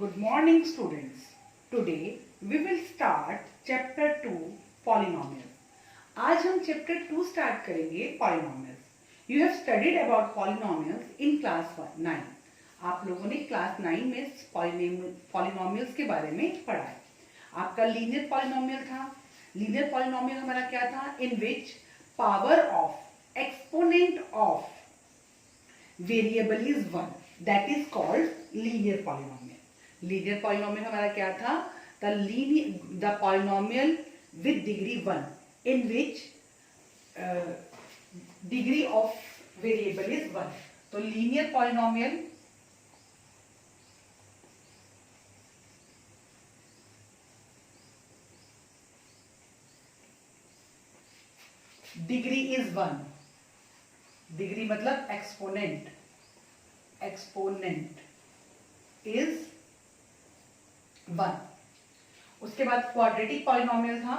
Good morning students. Today we will start chapter 2 polynomials. आज हम chapter 2 start करेंगे polynomials. You have studied about polynomials in class 9. आप लोगों ने class 9 में polynomials के बारे में पढ़ा है. आपका linear polynomial था. Linear polynomial हमारा क्या था? In which power of exponent of variable is 1. That is called linear polynomial. Linear polynomial हमारा क्या था? The polynomial with degree 1 in which degree of variable is 1. तो linear polynomial degree is 1. Degree मतलब exponent. Exponent is 1. उसके बाद quadratic polynomial था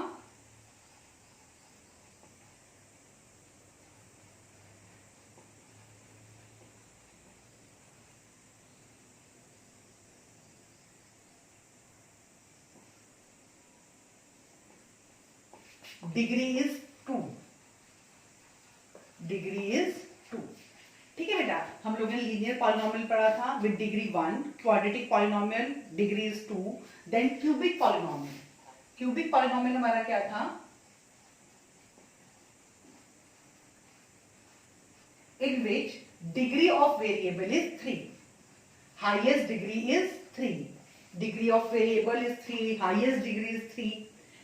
degree is 2. Degree is 2. ठीक है बेटा, हम लोगों ने लीनियर पॉलिनोमियल पढ़ा था with degree 1, quadratic polynomial degree is 2, then cubic polynomial. Cubic polynomial हमारा क्या था? In which degree of variable is 3. Highest degree is 3. Degree of variable is 3, highest degree is 3.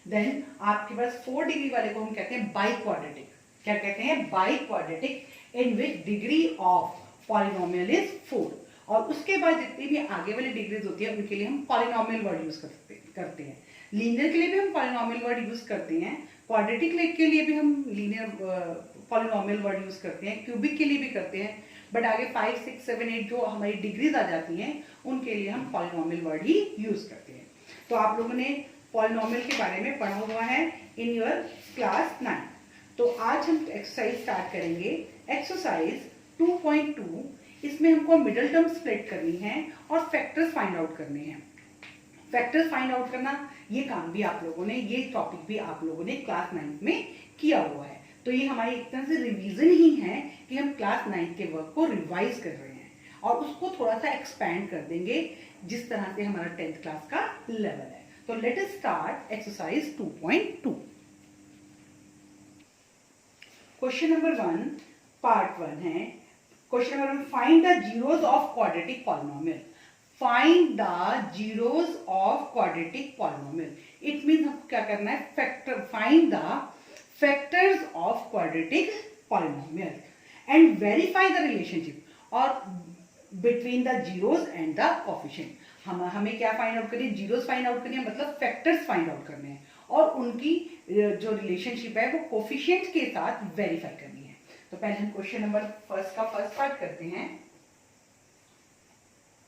Then आपके पास 4 डिग्री वाले को हम कहते हैं बाई क्वाड्रेटिक. क्या कहते हैं? By quadratic in which degree of polynomial is 4. और उसके बाद जितनी भी आगे वाली डिग्रीज होती है उनके लिए हम पॉलिनोमियल वर्ड यूज करते हैं. लीनियर के लिए भी हम पॉलिनोमियल वर्ड यूज करते हैं, क्वाड्रेटिक के लिए भी हम लीनियर पॉलिनोमियल वर्ड यूज करते हैं, क्यूबिक के लिए भी करते हैं. बट आगे 5, 6, 7, 8 जो हमारी डिग्रीज आ जाती हैं उनके लिए हम पॉलिनोमियल वर्ड ही यूज करते हैं. तो आप लोगों ने पॉलिनोमियल के बारे में पढ़ा हुआ है इन योर क्लास 9. तो आज हम एक्सरसाइज स्टार्ट करेंगे. एक्सरसाइज 2.2. इसमें हमको मिडिल टर्म स्प्लिट करनी है और फैक्टर्स फाइंड आउट करने हैं. फैक्टर्स फाइंड आउट करना ये काम भी आप लोगों ने, ये टॉपिक भी आप लोगों ने क्लास 9 में किया हुआ है. तो ये हमारी एक तरह से रिवीजन ही है कि हम क्लास 9 के वर्क को रिवाइज कर रहे हैं और उसको थोड़ा सा एक्सपैंड कर देंगे जिस तरह से हमारा 10th क्लास का लेवल है. तो let us start exercise 2.2. Question number 1 part 1 है. Question number 1, find the zeros of quadratic polynomial. Find the zeros of quadratic polynomial. It means हमको क्या करना है? Factor. Find the factors of quadratic polynomial and verify the relationship और between the zeros and the coefficient. हमें क्या find out करनी है? Zeros find out करनी है, मतलब फैक्टर्स फाइंड आउट करने हैं और उनकी जो रिलेशनशिप है वो कोफिशिएंट के साथ वेरीफाई करनी है. तो पहले हम क्वेश्चन नंबर फर्स्ट का फर्स्ट पार्ट करते हैं.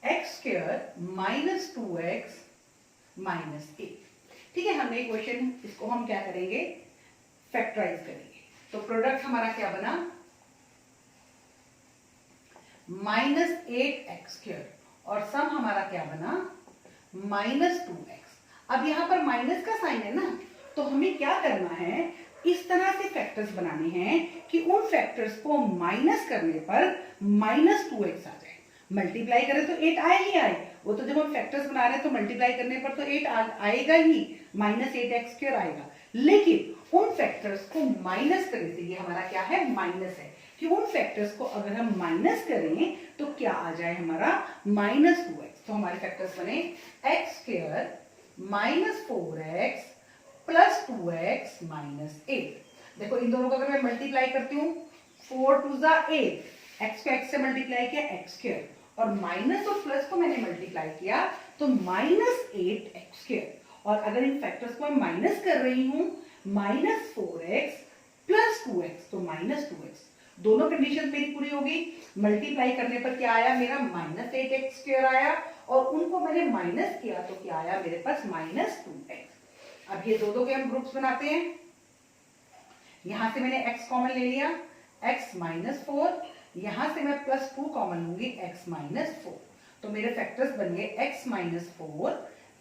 X square minus 2x minus 8. ठीक है, हमने क्वेश्चन, इसको हम क्या करेंगे? फैक्टराइज करेंगे. तो प्रोडक्ट हमारा क्या बना? माइनस 8x स्क्वायर और सम हमारा क्या बना? Minus 2x. अब यहां पर माइनस का साइन है ना, तो हमें क्या करना है? इस तरह से फैक्टर्स बनाने हैं कि उन फैक्टर्स को माइनस करने पर माइनस 2x आ जाए. मल्टीप्लाई करें तो 8 आए ही आए. वो तो जब हम फैक्टर्स बना रहे हैं तो मल्टीप्लाई करने पर तो 8 आएगा ही, माइनस 8x स्क्वायर आएगा. लेकिन उन फैक्टर्स को माइनस करने से, ये हमारा क्या है? माइनस है, कि उन फैक्टर्स को अगर हम माइनस करें तो क्या आ जाए? हमारा माइनस 2x. तो हमारे फैक्टर्स बने x square minus 4x plus 2x minus 8. देखो इन दोनों को अगर मैं मल्टीप्लाई करती हूँ, 4 2 जा 8, x को x से मल्टीप्लाई किया x स्क्वायर और माइनस और प्लस को मैंने मल्टीप्लाई किया तो माइनस 8x स्क्वायर. और अगर इन फैक्टर्स को मैं माइनस कर रही हूँ, माइनस 4x प्लस 2x तो माइनस 2x. दोनों कंडीशन मेरी पूरी होगी. मल्टीप्लाई करने पर क्या आया? मेरा माइनस 8x स्क्वायर आया और उनको मैंने माइनस किया तो क्या आया मेरे पास? Minus 2x. अब ये दो के हम ग्रुप्स बनाते हैं. यहां से मैंने x कॉमन ले लिया, x माइनस 4. यहां से मैं प्लस 2 कॉमन लूंगी, x माइनस 4. तो मेरे फैक्टर्स बन गए x माइनस 4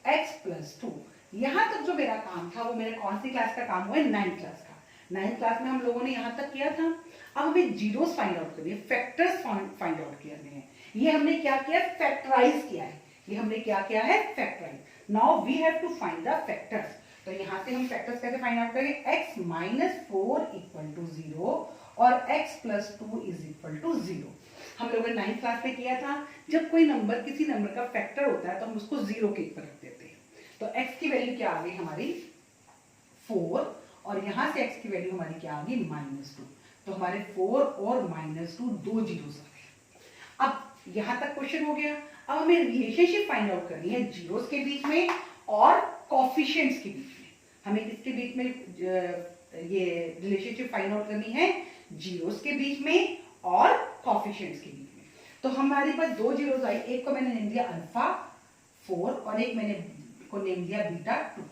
x प्लस 2। यहां तक जो मेरा काम था वो मेरे कौन सी क्लास का काम हुआ है, 9th क्लास का। 9th क्लास में हम लोगों ने यहां तक किया था। अब हमें जीरोस फाइंड आउट करनी है, फैक्टर्स फाइंड आउट करने हैं। ये हमने क्या किया, फैक्टराइज किया है। ये हमने क्या किया है, factorise. Now we have to find the factors. तो यहां से हम फैक्टर्स कैसे फाइंड आउट करेंगे, x माइनस 4 इक्वल टू 0 और x plus 2 is equal to 0। हम लोगों ने 9th क्लास में किया था, जब कोई नंबर किसी नंबर का फैक्टर होता है तो हम उसको 0 के ऊपर रख देते हैं। तो x की वैल्यू क्या आ गई हमारी 4 और यहां से x की वैल्यू हमारी क्या आ गई -2। तो हमारे 4 और -2 दो जीरोस आ गए। अब यहां तक क्वेश्चन हो गया। अब हमें रिलेशनशिप फाइंड आउट करनी है जीरोस के बीच में और कोएफिशिएंट्स के बीच में। हमें किसके बीच में ये रिलेशनशिप फाइंड आउट करनी है, जीरोस के बीच में और कोएफिशिएंट्स के बीच में। तो हमारे पास दो जीरोस आई, एक को मैंने नेम दिया अल्फा 4 और एक मैंने को नेम दिया बीटा 2।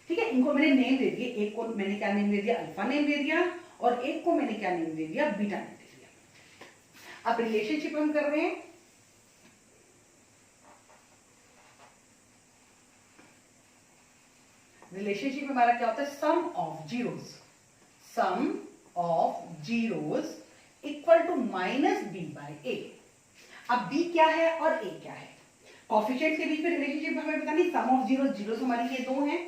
ठीक है, इनको मैंने नेम दे दिए। एक को मैंने क्या नेम दे दिया, अल्फा नेम दे दिया और एक को मैंने क्या नेम दे दिया, बीटा नेम दे दिया। अब रिलेशनशिप हम कर रहे हैं। रिलेशनशिप हमारा क्या होता है, sum of zeros. Sum of zeros equal to minus B by A. अब b क्या है और a क्या है। कोएफिशिएंट्स के बीच में रिलेशनशिप हमें पता नहीं, सम ऑफ जीरोस, जीरोस हमारी ये दो हैं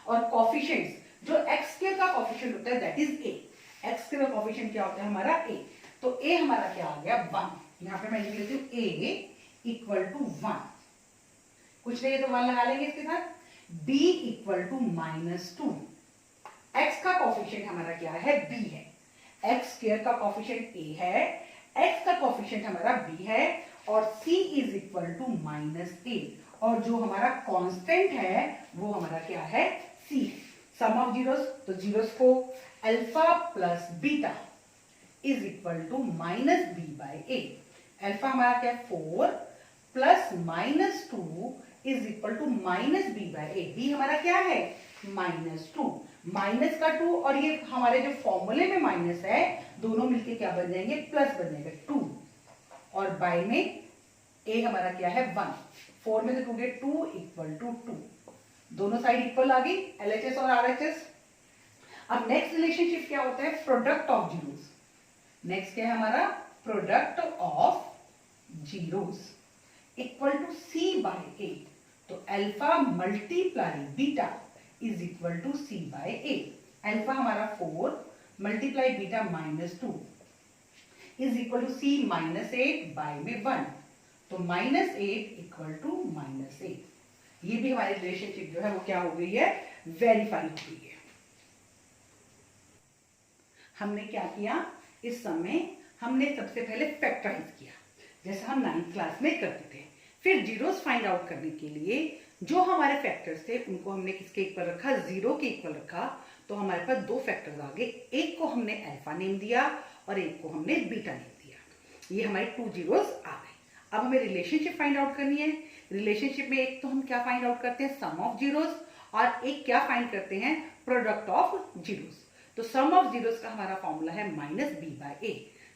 और कोएफिशिएंट्स जो x स्क्वायर का कोएफिशिएंट होता है that is a। x square का कोएफिशिएंट क्या होता है हमारा a। तो a हमारा क्या आ गया 1। यहां पे मैं लिख लेती हूं a इक्वल टू 1। कुछ नहीं है तो 1 लगा लेंगे इसके साथ। b equal to -2। x का कोएफिशिएंट हमारा क्या है, b है। x स्क्वायर का कोएफिशिएंट a है, x का कोएफिशिएंट हमारा b है और c इज इक्वल टू -8 और जो हमारा कांस्टेंट है वो हमारा क्या है, c है। सम ऑफ जीरोस, तो जीरोस को alpha plus beta is equal to -b by a। Alpha हमारा क्या है 4 plus -2 is equal to -b by a। b हमारा क्या है -2, माइनस का 2 और ये हमारे जो फॉर्मूले में माइनस है दोनों मिलके क्या बन जाएंगे, प्लस बन जाएगा 2 और बाय में a हमारा क्या है 1। 4 में से 2 गए 2 इक्वल टू 2। दोनों साइड इक्वल आ गई, LHS और RHS। अब नेक्स्ट रिलेशनशिप क्या होता है, प्रोडक्ट ऑफ जीरोस। नेक्स्ट क्या है हमारा, product of zeros equal to c by a। तो alpha multiply beta is equal to c by a। Alpha हमारा 4 multiply beta -2 is equal to c -8 by में 1। तो -8 इक्वल टू -8। ये भी हमारी रिलेशनशिप जो है वो क्या हो गई है, वेरीफाई हो गई है। हमने क्या किया, इस समय हमने सबसे पहले फैक्टराइज किया जैसे हम 9th क्लास में करते थे। फिर जीरोस फाइंड आउट करने के लिए जो हमारे फैक्टर्स थे उनको हमने किसके इक्वल रखा, 0 के इक्वल रखा। तो हमारे पास दो फैक्टर्स आ गए, एक को हमने अल्फा नेम दिया और एक को हमने बीटा नेम दिया। ये हमारे 2 जीरोस आ गए। अब हमें रिलेशनशिप फाइंड आउट करनी है। रिलेशनशिप में एक तो हम क्या फाइंड आउट करते हैं, सम ऑफ जीरोस, और एक क्या फाइंड करते हैं, प्रोडक्ट ऑफ जीरोस। तो सम ऑफ जीरोस का हमारा फॉर्मूला है -b by a।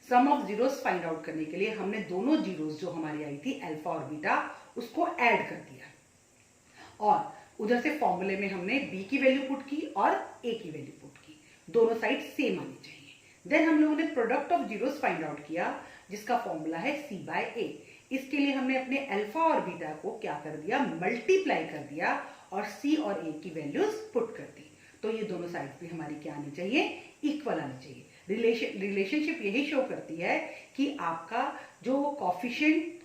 Sum of zeros find out करने के लिए हमने दोनों जीरोस जो हमारी आई थी अल्फा और बीटा उसको ऐड कर दिया और उधर से फॉर्मूले में हमने b की वैल्यू पुट की और a की वैल्यू पुट की। दोनों साइड सेम आनी चाहिए। देन हम लोगों ने product of zeros find out किया जिसका फॉर्मूला है c बाय a। इसके लिए हमने अपने अल्फा और बीटा को क्या कर दिया, मल्टीप्लाई कर दिया और c और a की वैल्यूज पुट कर दी। तो ये दोनों साइड पे हमारी क्या आनी चाहिए, इक्वल आनी चाहिए। रिलेशनशिप यही शो करती है कि आपका जो कोएफिशिएंट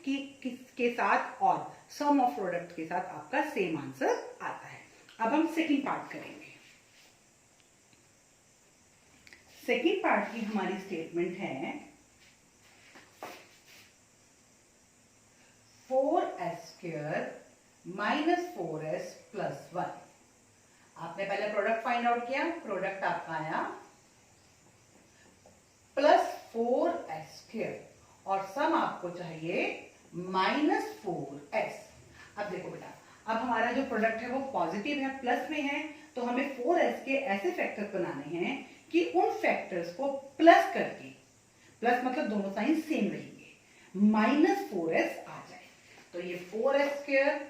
के साथ और सम ऑफ प्रोडक्ट के साथ आपका सेम आंसर आता है। अब हम सेकंड पार्ट करेंगे। सेकंड पार्ट की हमारी स्टेटमेंट है 4s² माइनस 4s प्लस 1। आपने पहले प्रोडक्ट फाइंड आउट किया, प्रोडक्ट आपका आया +4s² और सम आपको चाहिए -4s। अब देखो बेटा, अब हमारा जो प्रोडक्ट है वो पॉजिटिव है, प्लस में है, तो हमें 4s के ऐसे फैक्टर बनाने हैं कि उन फैक्टर्स को प्लस करके, प्लस मतलब दोनों साइन सेम रहेंगे, -4s आ जाए। तो ये 4s²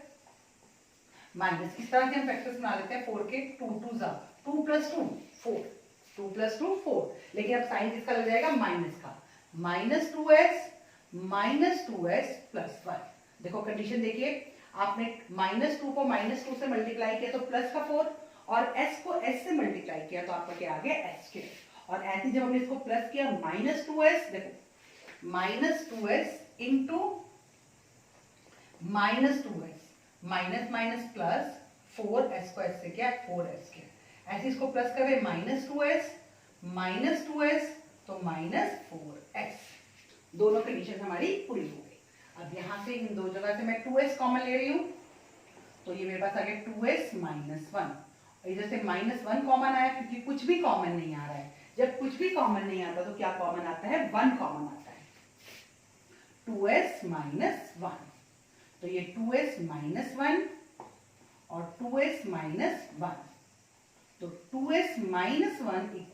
माइनस, इस तरह के हम फैक्टर्स बना लेते हैं 4 के, 2 2 जा 2 + 2 4, 2 + 2 4, लेकिन अब साइन किसका लग जाएगा, माइनस का, -2s + 1। देखो कंडीशन देखिए, आपने -2 को -2 से मल्टीप्लाई किया तो प्लस का 4, और s को s से मल्टीप्लाई किया तो आपका क्या आ गया, s²। और ऐसे जब हमने इसको प्लस किया -2s, देखो -2s into -2s, minus minus plus 4s को s से क्या 4s², ऐसे इसको प्लस कर रहे -2s तो -4s। दोनों कंडीशन हमारी पूरी हो गई। अब यहां से इन दो जगह से मैं 2s कॉमन ले रही हूं, तो ये मेरे पास आ गया 2s - 1, और इधर से -1 कॉमन आया क्योंकि कुछ भी कॉमन नहीं आ रहा है। जब कुछ भी कॉमन नहीं आता तो क्या कॉमन आता है, 1 कॉमन आता है, 2s - 1, तो ये 2s - 1 और 2s - 1, तो 2s - 1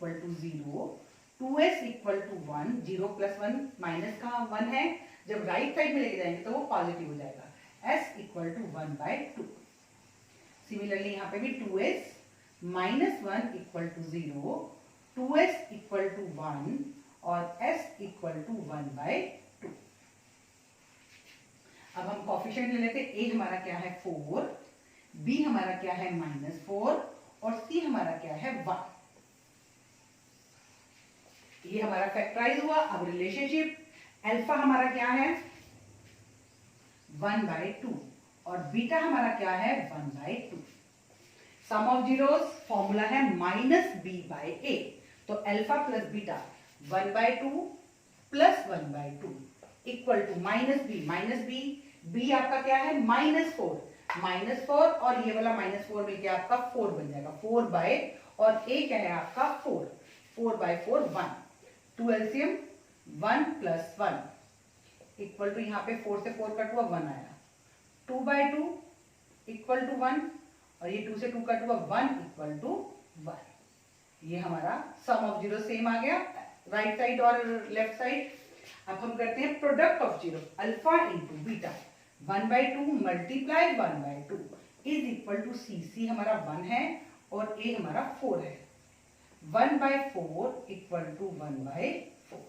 = 0, 2s = 1, 0 + 1 माइनस का 1 है, जब राइट साइड में लेके जाएंगे तो वो पॉजिटिव हो जाएगा, s = 1/2। सिमिलरली यहाँ पे भी 2s - 1 = 0, 2s = 1 और s = 1/2। अब हम कोफिशिएंट ले लेते हैं, a हमारा क्या है 4, b हमारा क्या है -4 और c हमारा क्या है 1। ये हमारा फैक्टराइज हुआ। अब रिलेशनशिप, अल्फा हमारा क्या है 1/2 और बीटा हमारा क्या है 1/2। सम ऑफ जीरोस फॉर्मूला है -b/a, तो alpha plus beta 1/2 + 1/2 equal to -b, b आपका क्या है -4 और ये वाला -4 मिलके आपका 4 बन जाएगा, 4 और a क्या है आपका 4/4 1, 2 एलसीएम 1 + 1 इक्वल टू, यहाँ पे 4 से 4 कट हुआ 1 आया, 2/2 इक्वल टू 1 और ये 2 से 2 कट हुआ 1 = 1। ये हमारा सम ऑफ जीरो सेम आ गया राइट साइड और लेफ्ट साइड। अब हम करते हैं product of zero, alpha into beta, 1/2 multiply 1/2 is equal to C हमारा 1 है और a हमारा 4 है, 1/4 = 1/4।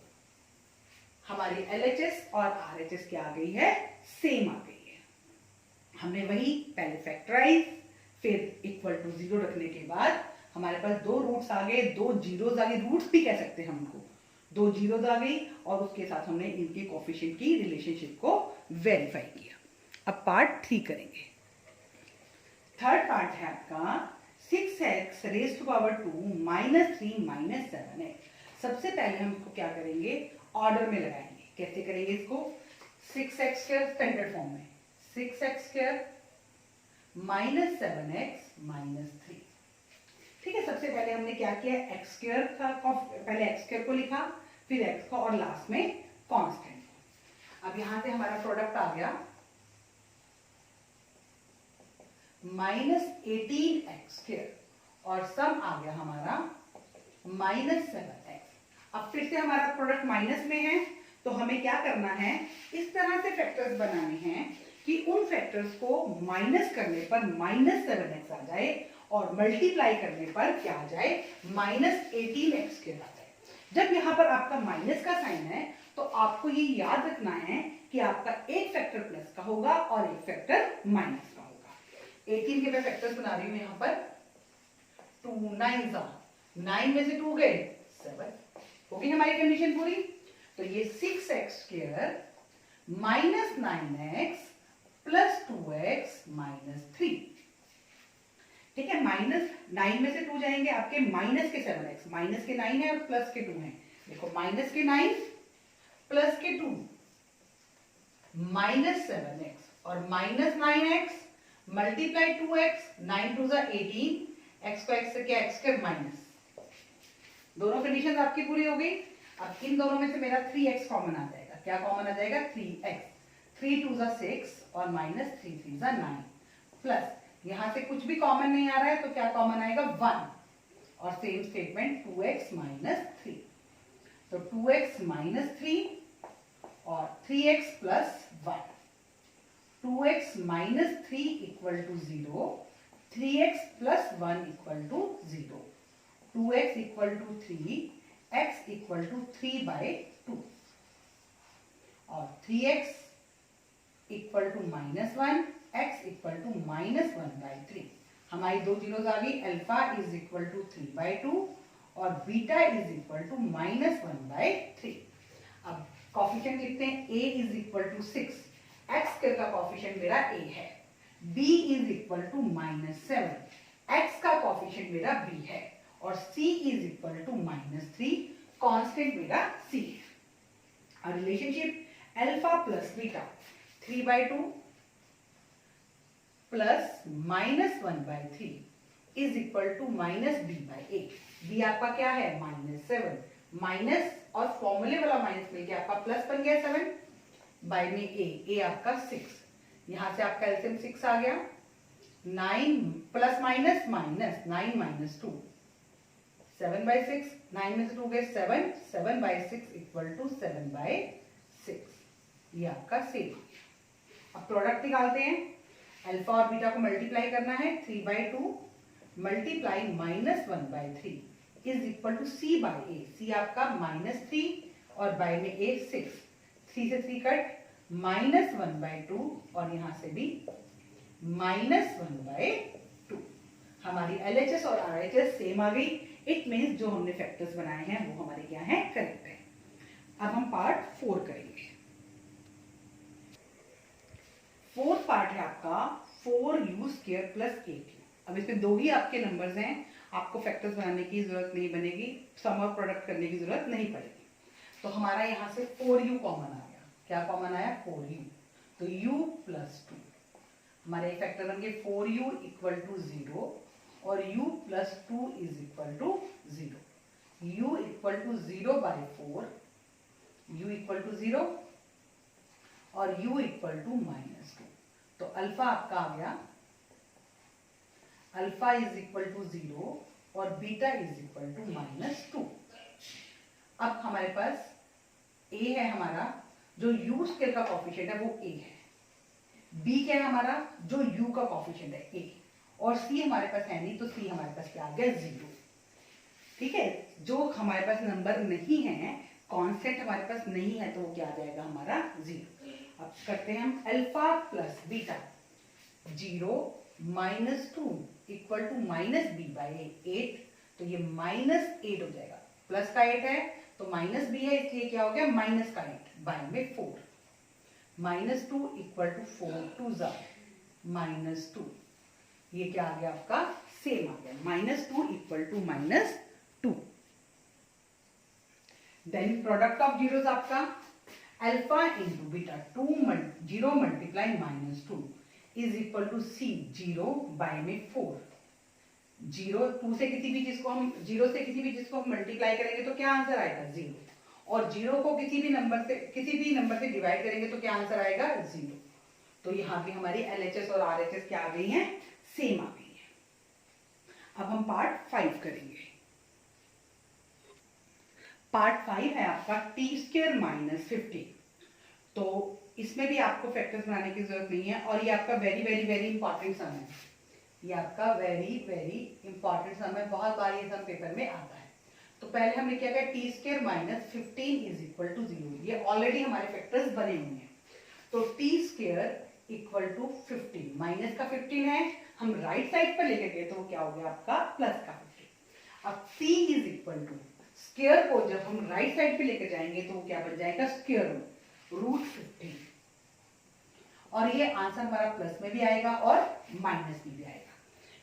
हमारी LHS और RHS क्या आ गई है, सेम आ गई है। हमने वही पहले फैक्टराइज, फिर इक्वल टू 0 रखने के बाद हमारे पास 2 रूट्स आ गए, 2 जीरोज आ गए, रूट्स भी कह सकते हैं हम उनको, 2 जीरोज आ गई और उसके साथ हमने इनके कोफिशिएंट की रिलेशनशिप को वेरीफाई किया। अब पार्ट 3 करेंगे। थर्ड पार्ट है आपका 6x raised to power 2 -3 - 7x। सबसे पहले हम इसको क्या करेंगे, ऑर्डर में लगाएंगे। कैसे करेंगे इसको, 6x² स्टैंडर्ड फॉर्म में, 6x² - 7x - 3। ठीक है, सबसे पहले हमने क्या किया, x² का पहले x² को लिखा, फिर x को और लास्ट में कांस्टेंट। अब यहां से हमारा प्रोडक्ट आ गया -18x² और सम आ गया हमारा -7x। अब फिर से हमारा प्रोडक्ट माइनस में है तो हमें क्या करना है, इस तरह से फैक्टर्स बनाने हैं कि उन फैक्टर्स को माइनस करने पर -7x आ जाए और मल्टीप्लाई करने पर क्या आ जाए, -18x² आ जाए। जब यहाँ पर आपका माइनस का साइन है तो आपको ये याद रखना है कि आपका एक फैक्टर प्लस का होगा और एक फैक्टर माइनस का होगा। 18 के मैं फैक्टर्स बना रही हूँ यहाँ पर, 2 9 9 में से 2 गए 7, हो गई हमारी कंडीशन पूरी। तो ये 6x² - 9x + 2x - 3। ठीक है, -9 में से 2 जाएंगे आपके माइनस के 7x, माइनस के 9 है और प्लस के 2 है। देखो माइनस के 9 प्लस के 2 -7x और -9x मल्टीप्लाई 2x, 9 2 = 18, x को x से क्या x² माइनस, दोनों कंडीशन आपकी पूरी हो गई। अब इन दोनों में से मेरा 3x कॉमन आ जाएगा। क्या कॉमन आ जाएगा, 3x, 3 2 = 6 और -3 3 = 9 प्लस यहां से कुछ भी कॉमन नहीं आ रहा है तो क्या कॉमन आएगा 1 और सेम स्टेटमेंट 2x - 3, तो 2x - 3 और 3x + 1 2x minus 3 equal to 0, 3x plus 1 equal to 0, 2x equal to 3, x equal to 3 by 2 और 3x equal to -1, x equal to -1/3। हमारी दो जीरोज आ गई, अल्फा इज इक्वल टू 3/2 और beta is equal to -1/3। अब coefficient लिखते हैं, a is equal to 6, x का coefficient मेरा a है, b is equal to -7, x का कॉफिशिएंट मेरा b है और c is equal to -3, constant मेरा c है। Relationship alpha plus beta 3/2 plus -1/3 is equal to -b/a। b आपका क्या है -7, माइनस और फॉर्मूले वाला माइनस मिलके आपका प्लस बन गया 7 बाय में a आपका 6, यहां से आपका एलसीएम 6 आ गया, 9 प्लस माइनस माइनस 9 माइनस 2 7/6, 9 में से 2 गए 7, 7/6 इक्वल टू 7/6, ये आपका सेम। अब प्रोडक्ट निकालते हैं, अल्फा और बीटा को मल्टीप्लाई करना है, 3/2 multiply -1/3 is equal to c by a। c आपका -3 और बाय में a 6, 3 से 3 कट, -1/2 और यहां से भी -1/2। हमारी LHS और RHS सेम आ गई, इट मीन्स जो हमने फैक्टर्स बनाए हैं वो हमारे क्या हैं, करेक्ट है। अब हम पार्ट 4 करेंगे। फोर्थ पार्ट है आपका 4u² प्लस 8u। अब इसमें दो ही आपके नंबर्स हैं, आपको फैक्टर्स बनाने की जरूरत नहीं बनेगी, सम और प्रोडक्ट करने की जरूरत नहीं पड़ेगी। तो हमारा यहाँ से 4u कॉमन आ गया, क्या कॉमन आया 4u, तो u प्लस 2, हमारे फैक्टर बन गए 4u इक्वल टू 0 और u plus 2 is equal to 0, u equal to 0/4, u equal to 0 और u इक्वल टू -2। तो अल्फा आपका आ गया, अल्फा इज इक्वल टू 0 और बीटा इज इक्वल टू -2। अब हमारे पास a है हमारा, जो u स्केल का कॉफिशिएंट है वो a है, b क्या है हमारा, जो u का कॉफिशिएंट है a, और c हमारे पास है नहीं, तो c हमारे पास क्या आ गया 0। ठीक है, जो हमारे पास नंबर नहीं है, कांस्टेंट हमारे पास नहीं है, तो वो क्या आ जाएगा हमारा 0। अब करते हैं हम alpha plus beta, 0 -2 equal to -b/8, तो ये -8 हो जाएगा, प्लस का 8 है तो माइनस b है, इसलिए क्या हो गया माइनस का 8 बाय में 4, -2 इक्वल टू 4 2 -2, ये क्या आ गया आपका सेम आ गया, -2 equal to -2। Then product of zeros आपका alpha into beta 0 multiply -2 is equal to c 0 by में 4, 2 से किसी भी चीज को हम 0 से किसी भी चीज को हम मल्टीप्लाई करेंगे तो क्या आंसर आएगा 0, और 0 को किसी भी नंबर से डिवाइड करेंगे तो क्या आंसर आएगा 0। तो यहाँ भी हमारी LHS और RHS क्या आ गई हैं, सेम आ गई है। अब हम पार्ट 5 करेंगे। पार्ट 5 है आपका t² - 15। तो इसमें भी आपको फैक्टर्स बनाने की जरूरत नहीं है, और ये आपका वेरी वेरी वेरी इंपॉर्टेंट सम है, ये आपका वेरी वेरी इंपॉर्टेंट सम है, बहुत बार ये सम पेपर में आता है। तो पहले हमने क्या किया, t² - 15 इज इक्वल टू 0, ये ऑलरेडी हमारे फैक्टर्स बने हुए हैं। तो t² इक्वल टू 15, माइनस का 15 है, हम राइट साइड पर लेके गए तो वो क्या हो गया आपका प्लस का 15। अब t is equal to square को जब हम राइट साइड पे लेकर जाएंगे तो वो क्या बन जाएगा स्क्वायर रूट 15, और ये आंसर हमारा प्लस में भी आएगा और माइनस में भी आएगा,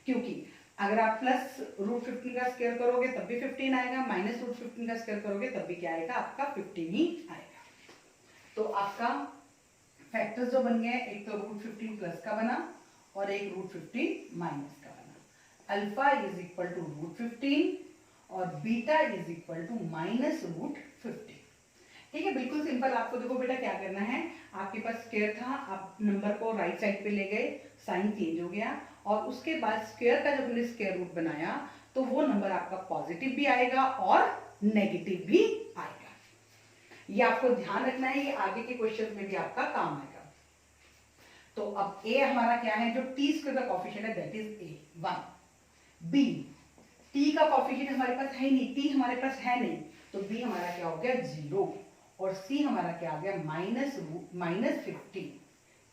क्योंकि अगर आप प्लस रूट 15 का स्क्वायर करोगे तब भी 15 आएगा, माइनस रूट 15 का स्क्वायर करोगे तब भी क्या आएगा आपका 15 ही आएगा। तो आपका फैक्टर्स जो बन गए, एक तो रूट 15 प्लस का बना और एक रूट 15 माइनस का बना। Alpha is equal to root 15 और beta is equal to minus root 15। ठीक है, बिल्कुल सिंपल। आपको देखो बेटा क्या करना है, आपके पास स्क्वायर था, आप नंबर को राइट साइड पे ले गए, साइन चेंज हो गया, और उसके बाद स्क्वायर का जब हमने स्क्वायर रूट बनाया तो वो नंबर आपका पॉजिटिव भी आएगा और नेगेटिव भी आएगा। ये आपको ध्यान रखना है, ये आगे के क्वेश्चन में भी आपका काम आएगा। तो अब a हमारा क्या है, जो टी स्क्वायर का कॉफिशिएंट है that is a 1। b t का कॉफिशिएंट हमारे पास है नहीं, t हमारे पास है नहीं, तो b हमारा क्या हो गया 0 और c हमारा क्या आ गया -15।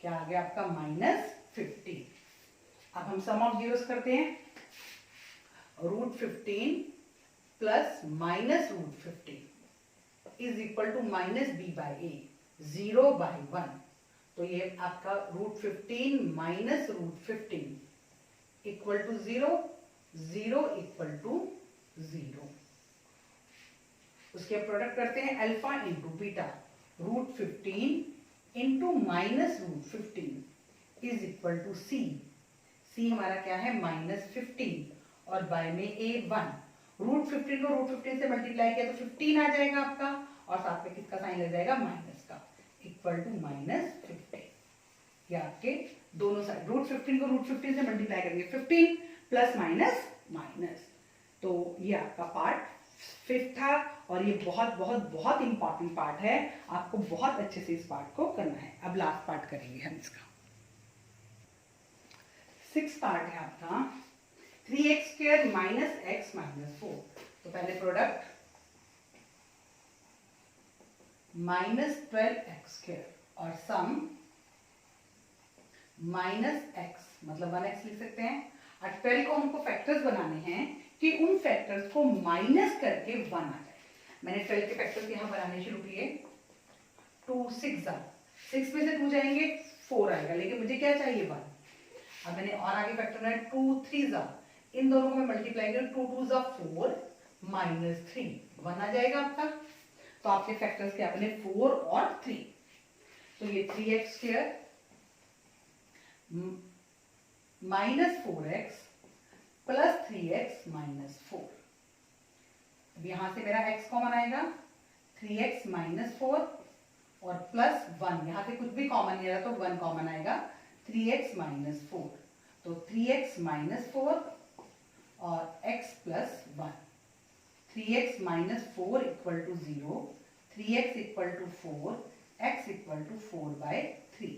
क्या आ गया आपका -15। अब हम सम ऑफ जीरोस करते हैं। √15 plus -√15 is equal to -b/a 0/1। तो ये आपका √15 -√15 इक्वल टू 0, 0 इक्वल टू 0। उसके प्रोडक्ट करते हैं alpha into beta. √15 into -√15 is equal to c। c हमारा क्या है -15 और बाय में a1। √15 को √15 से मल्टीप्लाई किया तो 15 आ जाएगा आपका, और साथ में किसका साइन लग जाएगा, माइनस का, इक्वल टू -15। ये आपके दोनों साइड √15 को √15 से मल्टीप्लाई करेंगे 15 प्लस माइनस माइनस। तो ये आपका पार्ट 5 था और ये बहुत बहुत बहुत इंपॉर्टेंट पार्ट है, आपको बहुत अच्छे से इस पार्ट को करना है। अब लास्ट पार्ट करेंगे हम इसका। 6 पार्ट है आपका 3x² - x - 4। तो पहले प्रोडक्ट -12x² और सम -x, मतलब 1x लिख सकते हैं। और 12 को हमको फैक्टर्स बनाने हैं कि उन फैक्टर्स को माइनस करके 1 आ जाए। मैंने 12 के फैक्टर्स यहां बनाने शुरू किए। 2 6 6 में से 2 जाएंगे 4 आएगा, लेकिन मुझे क्या चाहिए 1। अब मैंने और आगे फैक्टर बनाया 2 3 इन दोनों को मैं मल्टीप्लाई करूं 2 2 4 -3 1 आ जाएगा आपका। तो आपके फैक्टर्स क्या बने 4 और 3। तो ये 3x² -4x प्लस 3x - 4। अब यहां से मेरा x कॉमन आएगा 3x - 4 और प्लस 1, यहां से कुछ भी कॉमन नहीं आ रहा तो 1 कॉमन आएगा 3x - 4। तो 3x - 4 और x plus 1। 3x - 4 equal to 0, 3x equal to 4, x equal to 4/3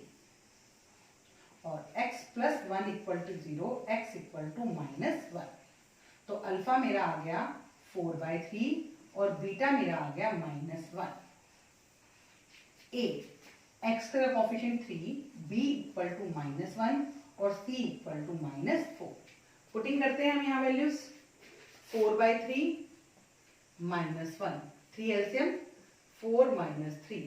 और x plus 1 equal to 0, x equal to -1। तो अल्फा मेरा आ गया 4/3 और बीटा मेरा आ गया -1। a x का कोएफिशिएंट 3, b इक्वल टू -1 और c इक्वल टू -4। पुटिंग करते हैं हम यहाँ वैल्यूज। 4/3 -1, 3 एलसीएम 4 - 3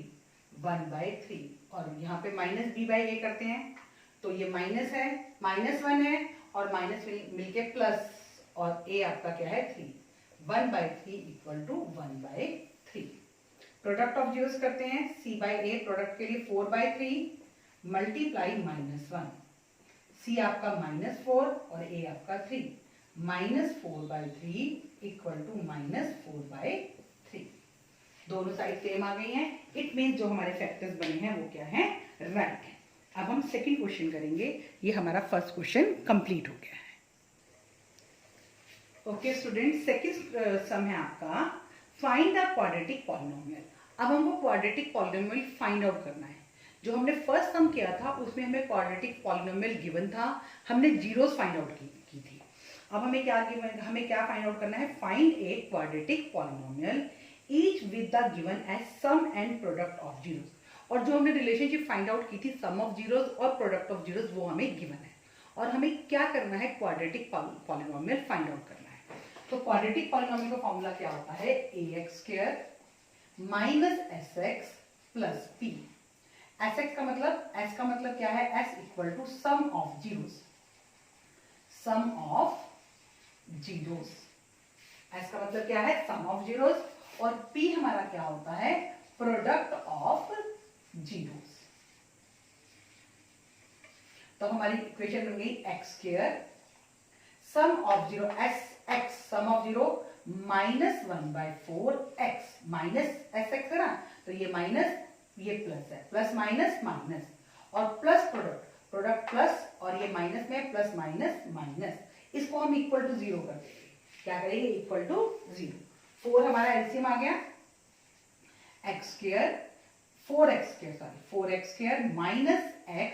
1/3 और यहाँ पे -b/a करते हैं। तो ये माइनस है, -1 है और माइनस मिलके प्लस, और a आपका क्या है 3, 1/3 equal to 1/3। Product of zeros करते हैं c/a। प्रोडक्ट के लिए 4/3 मल्टीप्लाई -1, c आपका -4 और a आपका 3, -4/3 इक्वल टू -4/3। दोनों साइड सेम आ गई हैं। इट मीन्स जो हमारे फैक्टर्स बने हैं वो क्या है, राइट है। अब हम सेकंड क्वेश्चन करेंगे। ये हमारा फर्स्ट क्वेश्चन कंप्लीट हो गया है। ओके स्टूडेंट, सेकंड सम है आपका फाइंड द क्वाड्रेटिक पॉलिनोमियल। अब हमको क्वाड्रेटिक पॉलिनोमियल फाइंड आउट करना है। जो हमने फर्स्ट सम किया था उसमें हमें क्वाड्रेटिक पॉलिनोमियल गिवन था, हमने जीरोस फाइंड आउट की थी। अब हमें क्या फाइंड आउट करना है, find a quadratic polynomial each with the given as sum and product of zeros. और जो हमने रिलेशनशिप फाइंड आउट की थी सम ऑफ जीरोस और प्रोडक्ट ऑफ जीरोस, वो हमें गिवन है और हमें क्या करना है, क्वाड्रेटिक पॉलिनोमियल फाइंड आउट करना है। तो क्वाड्रेटिक पॉलिनोमियल का फॉर्मूला क्या होता है, ax² - sx plus p। sx का मतलब, s का मतलब क्या है, s equal to sum of zeros, sum of zeros. s का मतलब क्या है, सम ऑफ जीरोस, और p हमारा क्या होता है, प्रोडक्ट ऑफ जीरोस। तो हमारी इक्वेशन बन गई x² sum of zero sx, sum of zero -1/4x minus sx है ना, तो ये माइनस ये प्लस है, प्लस माइनस माइनस और प्लस प्रोडक्ट प्लस और ये माइनस में प्लस माइनस माइनस, इसको हम इक्वल टू 0 कर देंगे। क्या करेंगे, इक्वल टू 0। 4 हमारा एलसीएम आ गया, x² 4x² - x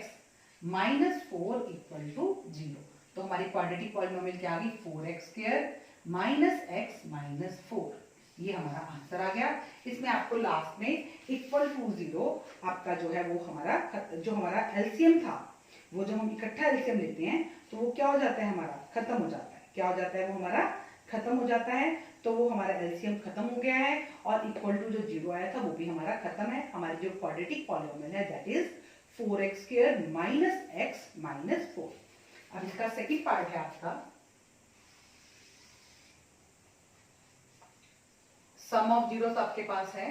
-4 equal to 0। तो हमारी क्वाड्रेटिक पॉलिनोमियल क्या आ गई, 4x² माइनस x माइनस 4। ये हमारा आंसर आ गया। इसमें आपको लास्ट में इक्वल टू 0 आपका जो है वो हमारा एलसीएम था, वो जब हम इकट्ठा एलसीएम लेते हैं तो वो क्या हो जाता है, हमारा खत्म हो जाता है। क्या हो जाता है, वो हमारा खत्म हो जाता है। तो वो हमारा एलसीएम खत्म हो गया है और इक्वल टू जो 0 आया था वो भी हमारा खत्म है। हमारी जो क्वाड्रेटिक पॉलिनोमियल है that is 4x² minus x minus 4। अब इसका सेकंड पार्ट है आपका सम ऑफ जीरोस, आपके पास है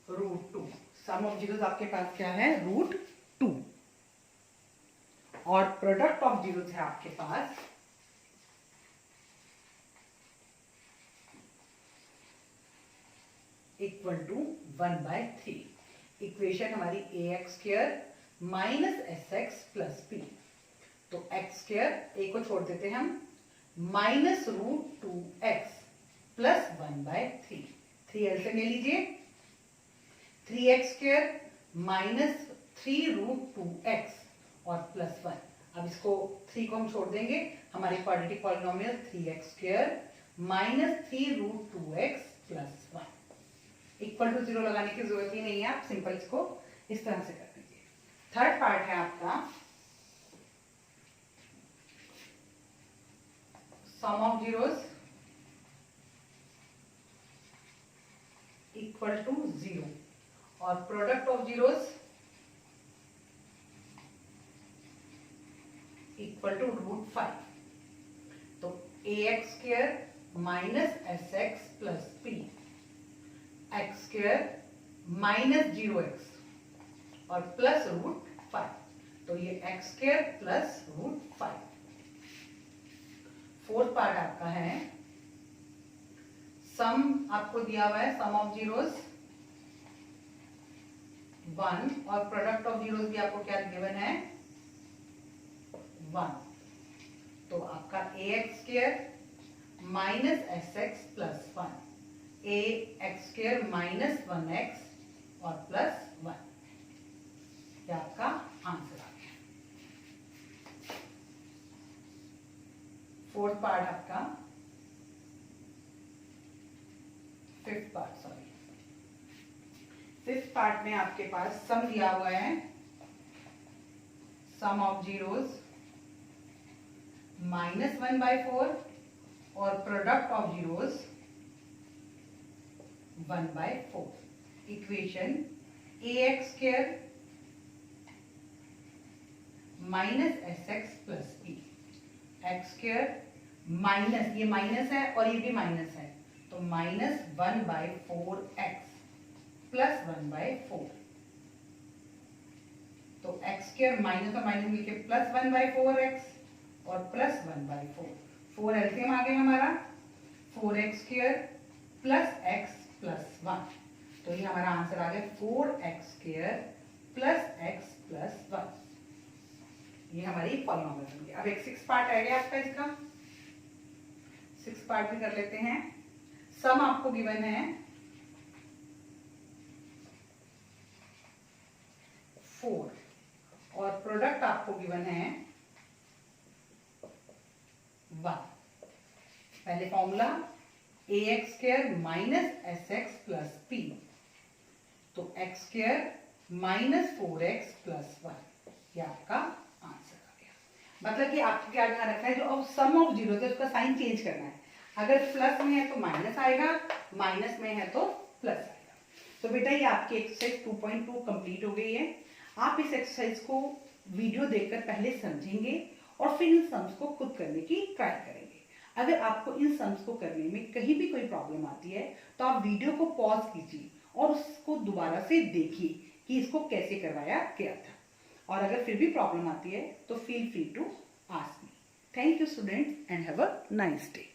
√2। सम ऑफ जीरोस आपके पास क्या है, √2। और प्रोडक्ट ऑफ जीरोस है आपके पास इक्वल टू 1/3। इक्वेशन हमारी ax² minus sx plus p। तो x², a को छोड़ देते हैं हम, माइनस √2x प्लस 1/3। 3 एलसीएम ले लीजिए, 3x² माइनस 3√2x और प्लस 1। अब इसको 3 को हम छोड़ देंगे, हमारी quadratic polynomial 3x² minus 3√2x plus 1 equal to 0 लगाने की जरूरत ही नहीं है, आप सिंपल इसको इस तरह से कर दीजिए। थर्ड पार्ट है आपका sum of zeros equal to 0 और product of zeros equal to √5। तो ax² minus sx plus p, x² minus 0x और प्लस √5। तो ये x² प्लस √5। फोर्थ पार्ट आपका है सम, आपको दिया हुआ है सम ऑफ जीरोस 1 और प्रोडक्ट ऑफ जीरोस भी आपको क्या गिवन है, 1। तो आपका ax² minus sx plus 1, ax² minus 1x और प्लस 1, ये आपका आंसर आ गया। फोर्थ पार्ट आपका फिफ्थ पार्ट में आपके पास सम दिया हुआ है सम ऑफ जीरोस -1/4 और product of zeros 1/4। Equation ax² minus sx plus p, x² minus, ये माइनस है और ये भी माइनस है, तो माइनस 1/4x प्लस 1/4। तो x² माइनस और माइनस मिलके प्लस 1/4x और प्लस 1/4। 4 एलसीएम आ गया हमारा, 4x² प्लस x प्लस 1। तो ये हमारा आंसर आ गया 4x² प्लस x प्लस 1। ये हमारी पॉलिनोमियल बन गया। अब एक 6 पार्ट रह गया आपका, इसका 6 पार्ट भी कर लेते हैं। सम आपको गिवन है 4 और प्रोडक्ट आपको गिवन है 1। पहले formula ax² minus sx plus p, तो x² माइनस 4x प्लस 1, ये आपका आंसर आ गया। मतलब कि आपको क्या ध्यान रखना है, जो अब सम ऑफ जीरो है उसका साइन चेंज करना है। अगर प्लस में है तो माइनस आएगा, माइनस में है तो प्लस आएगा। तो बेटा ये आपकी एक्सरसाइज 2.2 कंप्लीट हो गई है। आप इस एक्सरसाइज को वीडियो देखकर पहले समझेंगे और फिर इन सम्स को खुद करने की ट्राई करेंगे। अगर आपको इन सम्स को करने में कहीं भी कोई प्रॉब्लम आती है तो आप वीडियो को पॉज कीजिए और उसको दोबारा से देखिए कि इसको कैसे करवाया गया था। और अगर फिर भी प्रॉब्लम आती है तो feel free to ask me. Thank you students and have a nice day.